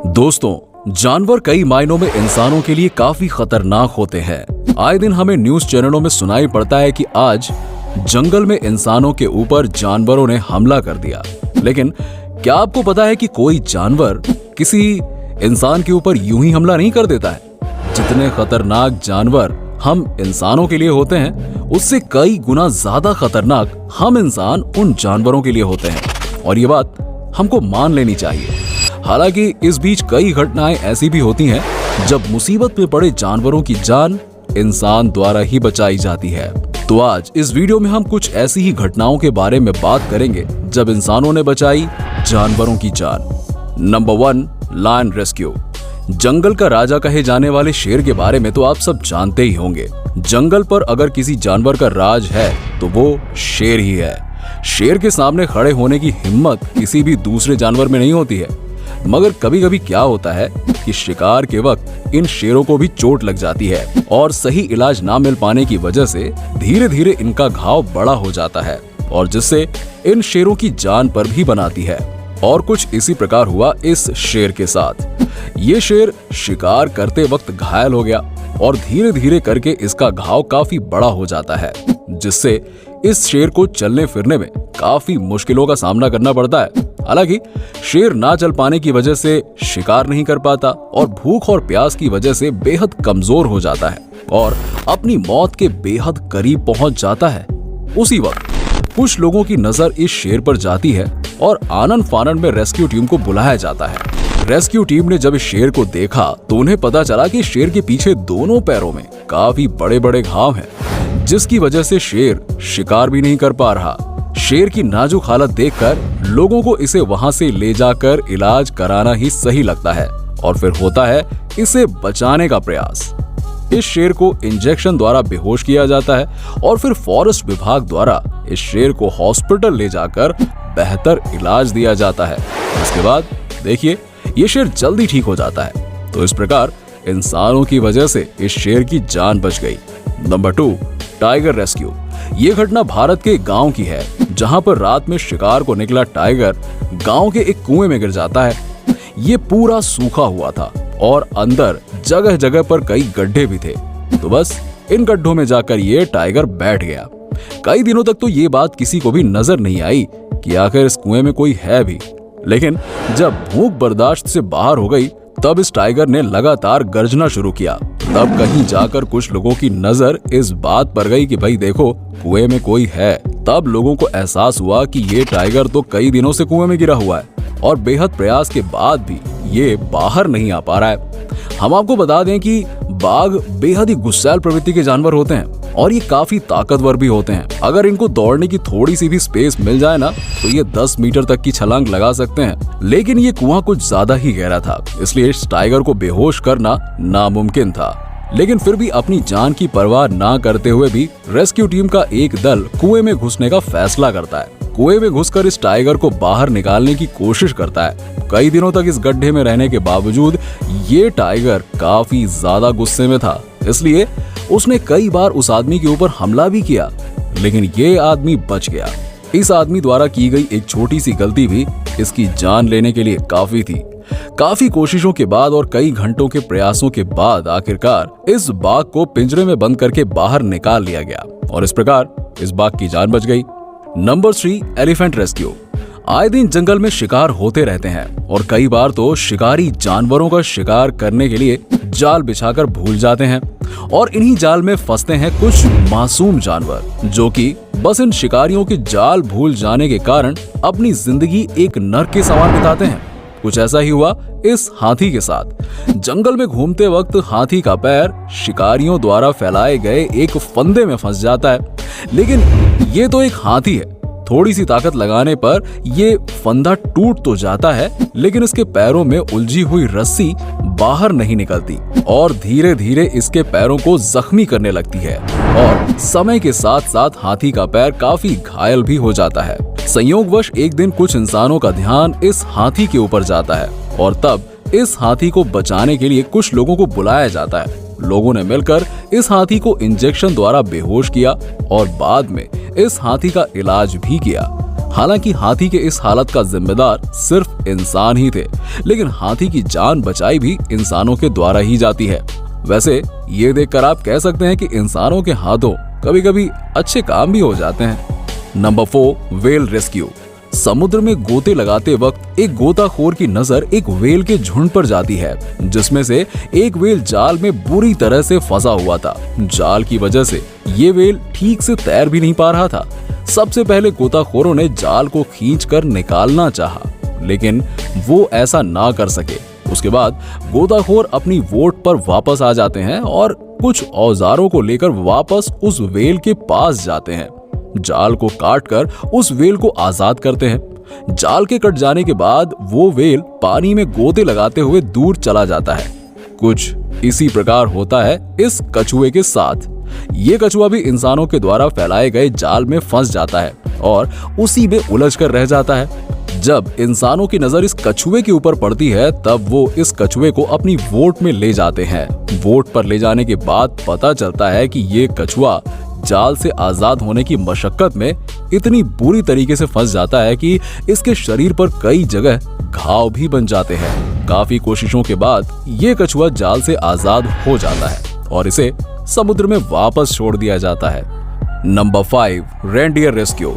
दोस्तों, जानवर कई मायनों में इंसानों के लिए काफी खतरनाक होते हैं। आए दिन हमें न्यूज चैनलों में सुनाई पड़ता है कि आज जंगल में इंसानों के ऊपर जानवरों ने हमला कर दिया। लेकिन क्या आपको पता है कि कोई जानवर किसी इंसान के ऊपर यूं ही हमला नहीं कर देता है? जितने खतरनाक जानवर हम इंसानों के लिए होते हैं, उससे कई गुना ज्यादा खतरनाक हम इंसान उन जानवरों के लिए होते हैं। और ये बात हमको मान लेनी चाहिए। हालांकि इस बीच कई घटनाएं ऐसी भी होती हैं जब मुसीबत में पड़े जानवरों की जान इंसान द्वारा ही बचाई जाती है। तो आज इस वीडियो में हम कुछ ऐसी ही घटनाओं के बारे में बात करेंगे जब इंसानों ने बचाई जानवरों की जान। Number 1, lion rescue. जंगल का राजा कहे जाने वाले शेर के बारे में तो आप सब जानते ही होंगे। जंगल पर अगर किसी जानवर का राज है तो वो शेर ही है। शेर के सामने खड़े होने की हिम्मत किसी भी दूसरे जानवर में नहीं होती है। मगर कभी कभी क्या होता है कि शिकार के वक्त इन शेरों को भी चोट लग जाती है और सही इलाज ना मिल पाने की वजह से धीरे धीरे इनका घाव बड़ा हो जाता है और जिससे इन शेरों की जान पर भी बनाती है। और कुछ इसी प्रकार हुआ इस शेर के साथ। ये शेर शिकार करते वक्त घायल हो गया और धीरे धीरे करके इसका घाव काफी बड़ा हो जाता है, जिससे इस शेर को चलने फिरने में काफी मुश्किलों का सामना करना पड़ता है। हालांकि शेर ना चल पाने की वजह से शिकार नहीं कर पाता और भूख और प्यास की वजह से बेहद कमजोर हो जाता है और अपनी मौत के बेहद करीब पहुंच जाता है। उसी वक्त कुछ लोगों की नजर इस शेर पर जाती है और आनन फानन में रेस्क्यू टीम को बुलाया जाता है। रेस्क्यू टीम ने जब इस शेर को देखा तो उन्हें पता चला कि शेर के पीछे दोनों पैरों में काफी बड़े बड़े घाव हैं, जिसकी वजह से शेर शिकार भी नहीं कर पा रहा। शेर की नाजुक हालत देखकर लोगों को इसे वहां से ले जाकर इलाज कराना ही सही लगता है और फिर होता है इसे बचाने का प्रयास। इस शेर को इंजेक्शन द्वारा बेहोश किया जाता है और फिर फॉरेस्ट विभाग द्वारा इस शेर को हॉस्पिटल ले जाकर बेहतर इलाज दिया जाता है। इसके बाद देखिए ये शेर जल्दी ठीक हो जाता है। तो इस प्रकार इंसानों की वजह से इस शेर की जान बच गई। Number 2, tiger rescue. ये घटना भारत के गांव की है, जहां पर रात में शिकार को निकला टाइगर गांव के एक कुएं में गिर जाता है। ये पूरा सूखा हुआ था और अंदर जगह जगह पर कई गड्ढे भी थे। तो बस इन गड्ढों में जाकर ये टाइगर बैठ गया। कई दिनों तक तो ये बात किसी को भी नजर नहीं आई कि आखिर इस कुएं में कोई है भी। लेकिन जब भूख बर्दाश्त से बाहर हो गई तब इस टाइगर ने लगातार गर्जना शुरू किया। तब कहीं जाकर कुछ लोगों की नजर इस बात पर गई कि भाई देखो कुएं में कोई है। तब लोगों को एहसास हुआ कि ये टाइगर तो कई दिनों से कुएं में गिरा हुआ है और बेहद प्रयास के बाद भी ये बाहर नहीं आ पा रहा है। हम आपको बता दें कि बाघ बेहद ही गुस्सैल प्रवृत्ति के जानवर होते हैं और ये काफी ताकतवर भी होते हैं। अगर इनको दौड़ने की थोड़ी सी भी स्पेस मिल जाए ना तो ये 10 मीटर तक की छलांग लगा सकते हैं। लेकिन ये कुआं कुछ ज्यादा ही गहरा था, इसलिए इस टाइगर को बेहोश करना नामुमकिन था। लेकिन फिर भी अपनी जान की परवाह ना करते हुए भी रेस्क्यू टीम का एक दल कुएं में घुसने का फैसला करता है। कुएं में घुसकर इस टाइगर को बाहर निकालने की कोशिश करता है। कई दिनों तक इस गड्ढे में रहने के बावजूद ये टाइगर काफी ज्यादा गुस्से में था, इसलिए उसने कई बार उस आदमी के ऊपर हमला भी किया, लेकिन ये आदमी बच गया। इस आदमी द्वारा की गई एक छोटी सी गलती भी इसकी जान लेने के लिए काफी थी। काफी कोशिशों के बाद और कई घंटों के प्रयासों के बाद आखिरकार इस बाघ को पिंजरे में बंद करके बाहर निकाल लिया गया और इस प्रकार इस बाघ की जान बच गई। Number 3, elephant rescue. आए दिन जंगल में शिकार होते रहते हैं और कई बार तो शिकारी जानवरों का शिकार करने के लिए जाल बिछाकर भूल जाते हैं और इन्हीं जाल में फंसते हैं कुछ मासूम जानवर, जो कि बस इन शिकारियों के जाल भूल जाने के कारण अपनी जिंदगी एक नर्क के समान बिताते हैं। कुछ ऐसा ही हुआ इस हाथी के साथ। जंगल में घूमते वक्त हाथी का पैर शिकारियों द्वारा फैलाए गए एक फंदे में फंस जाता है। लेकिन ये तो एक हाथी है, थोड़ी सी ताकत लगाने पर ये फंदा टूट तो जाता है, लेकिन इसके पैरों में उलझी हुई रस्सी बाहर नहीं निकलती और धीरे धीरे इसके पैरों को जख्मी करने लगती है और समय के साथ साथ हाथी का पैर काफी घायल भी हो जाता है। संयोगवश एक दिन कुछ इंसानों का ध्यान इस हाथी के ऊपर जाता है और तब इस हाथी को बचाने के लिए कुछ लोगों को बुलाया जाता है। लोगों ने मिलकर इस हाथी को इंजेक्शन द्वारा बेहोश किया और बाद में इस हाथी का इलाज भी किया। हालांकि हाथी के इस हालत का जिम्मेदार सिर्फ इंसान ही थे, लेकिन हाथी की जान बचाई भी इंसानों के द्वारा ही जाती है। वैसे ये देखकर आप कह सकते हैं कि इंसानों के हाथों कभी कभी अच्छे काम भी हो जाते हैं। Number 4, whale rescue. समुद्र में गोते लगाते वक्त एक गोताखोर की नजर एक व्हेल के झुंड पर जाती है, जिसमें से एक व्हेल जाल में बुरी तरह से फंसा हुआ था। जाल की वजह से ये व्हेल ठीक से तैर भी नहीं पा रहा था। सबसे पहले गोताखोरों ने जाल को खींचकर निकालना चाहा, लेकिन वो ऐसा ना कर सके। उसके बाद गोताखोर अपनी बोट पर वापस आ जाते हैं और कुछ औजारों को लेकर वापस उस व्हेल के पास जाते हैं। जाल को काटकर उस व्हेल को आजाद करते हैं। जाल के कट जाने के बाद वो व्हेल पानी में गोते लगाते हुए दूर चला जाता है। कुछ इसी प्रकार होता है इस कछुए के साथ। ये कछुआ भी इंसानों के द्वारा फैलाए गए जाल में फंस जाता है और उसी में उलझ कर रह जाता है। जब इंसानों की नजर इस कछुए के ऊपर पड़ती है, तब वो इस कछुए को अपनी बोट में ले जाते हैं। बोट पर ले जाने के बाद पता चलता है कि ये कछुआ जाल से आजाद होने की मशक्कत में इतनी बुरी तरीके से फंस जाता है कि इसके शरीर पर कई जगह घाव भी बन जाते हैं। काफी कोशिशों के बाद ये कछुआ जाल से आजाद हो जाता है और इसे समुद्र में वापस छोड़ दिया जाता है। Number 5, reindeer rescue.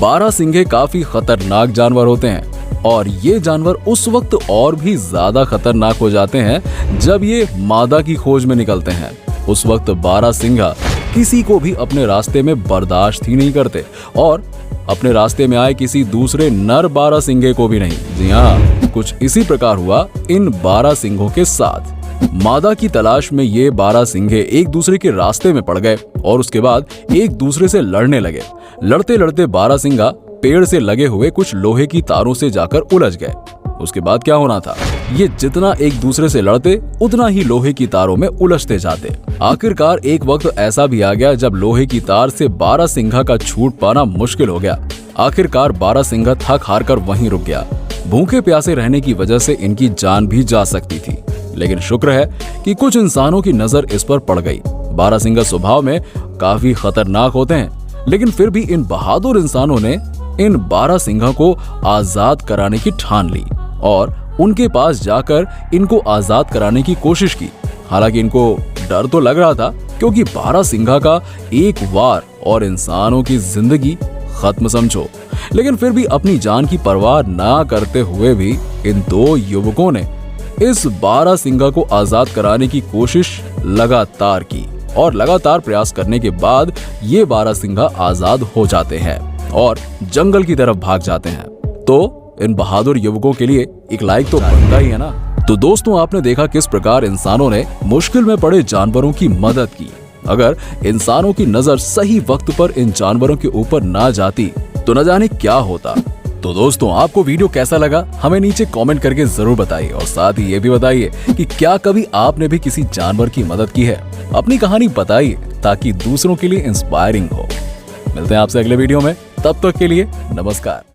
बारहसिंघे काफी खतरनाक जानवर होते हैं और ये जानवर उस वक्त और भी ज्यादा खतरनाक हो जाते हैं जब ये मादा की खोज में निकलते हैं। उस वक्त बारहसिंघा किसी को भी अपने रास्ते में बर्दाश्त ही नहीं करते और अपने रास्ते में आए किसी दूसरे नर बारहसिंघे को भी नहीं। जी हाँ, कुछ इसी प्रकार हुआ इन बारहसिंघों के साथ। मादा की तलाश में ये बारहसिंघे एक दूसरे के रास्ते में पड़ गए और उसके बाद एक दूसरे से लड़ने लगे। लड़ते लड़ते बारहसिंघा पेड़ से लगे हुए कुछ लोहे की तारों से जाकर उलझ गए। उसके बाद क्या होना था, ये जितना एक दूसरे से लड़ते उतना ही लोहे की तारों में उलझते जाते। आखिरकार एक वक्त ऐसा भी आ गया जब लोहे की तार से बारहसिंघा का छूट पाना मुश्किल हो गया। आखिरकार बारहसिंघा थक हार कर वहीं रुक गया। भूखे प्यासे रहने की वजह से इनकी जान भी जा सकती थी, लेकिन शुक्र है कि कुछ इंसानों की नजर इस पर पड़ गई। बारहसिंघा स्वभाव में काफी खतरनाक होते हैं, लेकिन फिर भी इन बहादुर इंसानों ने इन बारहसिंघा को आजाद कराने की ठान ली और उनके पास जाकर इनको आजाद कराने की कोशिश की। हालांकि इनको डर तो लग रहा था, क्योंकि बारहसिंघा का एक वार और इंसानों की जिंदगी खत्म समझो। लेकिन फिर भी अपनी जान की परवाह ना करते हुए भी इन दो युवकों ने इस बारहसिंघा को आजाद कराने की कोशिश लगातार की और लगातार प्रयास करने के बाद ये बारहसिंघा आजाद हो जाते हैं और जंगल की तरफ भाग जाते हैं। तो इन बहादुर युवकों के लिए एक लाइक तो बनता ही है ना। तो दोस्तों, आपने देखा किस प्रकार इंसानों ने मुश्किल में पड़े जानवरों की मदद की। अगर इंसानों की नजर सही वक्त पर इन जानवरों के ऊपर ना जाती तो न जाने क्या होता। तो दोस्तों, आपको वीडियो कैसा लगा हमें नीचे कमेंट करके जरूर बताइए और साथ ही ये भी बताइए कि क्या कभी आपने भी किसी जानवर की मदद की है। अपनी कहानी बताइए ताकि दूसरों के लिए इंस्पायरिंग हो। मिलते हैं आपसे अगले वीडियो में, तब तक के लिए नमस्कार।